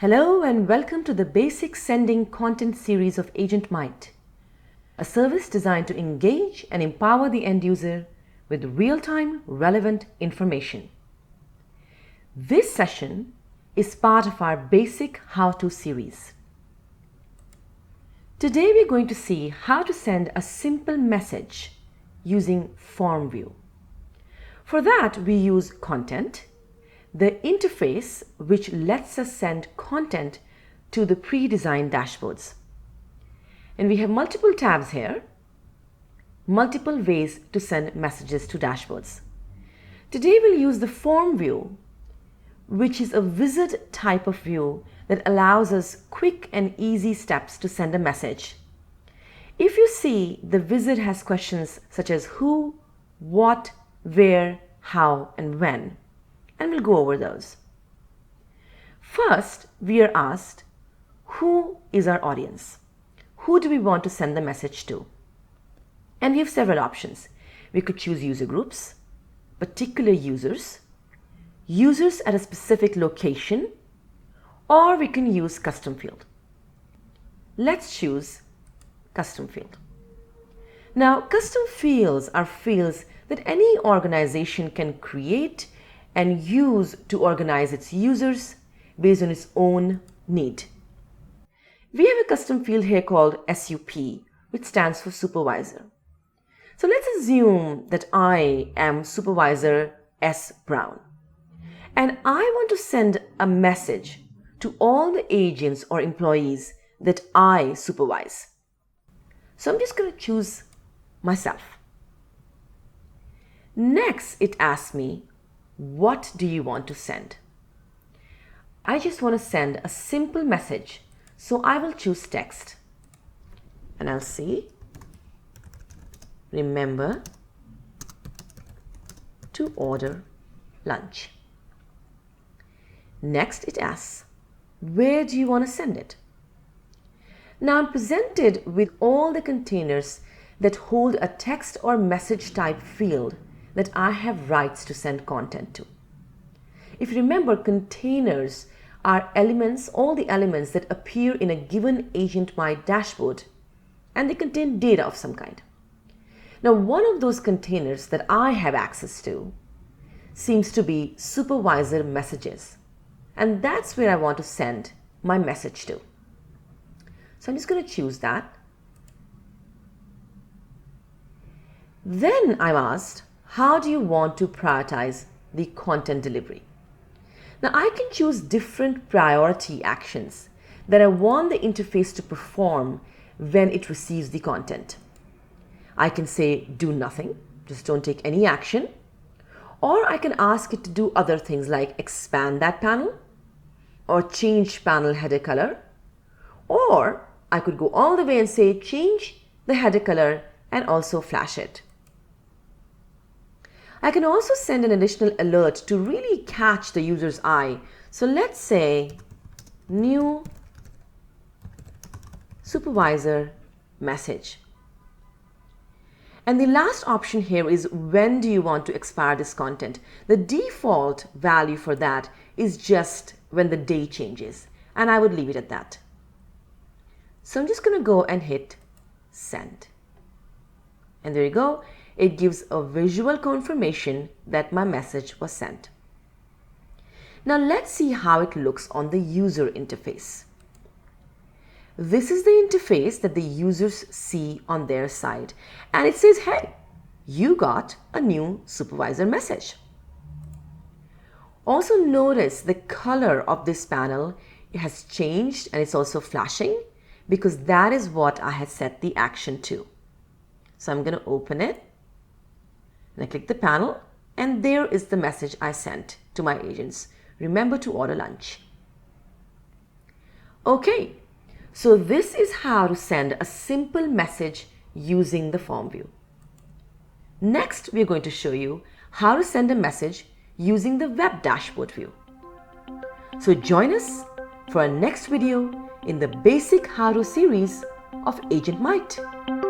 Hello and welcome to the Basic Sending Content series of AgentMight, a service designed to engage and empower the end user with real-time relevant information. This session is part of our Basic How-To series. Today we're going to see how to send a simple message using form view. For that we use content, the interface which lets us send content to the pre-designed dashboards. And we have multiple tabs here, multiple ways to send messages to dashboards. Today we'll use the form view, which is a wizard type of view that allows us quick and easy steps to send a message. If you see, the wizard has questions such as who, what, where, how, and when. And we'll go over those. First, we are asked, who is our audience? Who do we want to send the message to? And we have several options. We could choose user groups, particular users, users at a specific location, or we can use custom field. Let's choose custom field. Now, custom fields are fields that any organization can create and use to organize its users based on its own need. We have a custom field here called SUP, which stands for supervisor. So let's assume that I am supervisor S. Brown, and I want to send a message to all the agents or employees that I supervise. So I'm just going to choose myself. Next, it asks me, what do you want to send? I just want to send a simple message, so I will choose text. And I'll see, remember to order lunch. Next, it asks, where do you want to send it? Now I'm presented with all the containers that hold a text or message type field that I have rights to send content to. If you remember, containers are elements, all the elements that appear in a given AgentMight dashboard, and they contain data of some kind. Now, one of those containers that I have access to seems to be supervisor messages, and that's where I want to send my message to. So I'm just going to choose that. Then I'm asked, how do you want to prioritize the content delivery? Now I can choose different priority actions that I want the interface to perform when it receives the content. I can say do nothing, just don't take any action, or I can ask it to do other things like expand that panel or change panel header color, or I could go all the way and say change the header color and also flash it. I can also send an additional alert to really catch the user's eye. So let's say new supervisor message. And the last option here is when do you want to expire this content? The default value for that is just when the day changes, and I would leave it at that. So I'm just going to go and hit send. And there you go. It gives a visual confirmation that my message was sent. Now let's see how it looks on the user interface. This is the interface that the users see on their side, and it says, hey, you got a new supervisor message. Also notice the color of this panel has changed, and it's also flashing because that is what I had set the action to. So I'm going to open it, and I click the panel, and there is the message I sent to my agents. Remember to order lunch. Okay, so this is how to send a simple message using the form view. Next, we're going to show you how to send a message using the web dashboard view. So join us for our next video in the Basic How To series of AgentMight.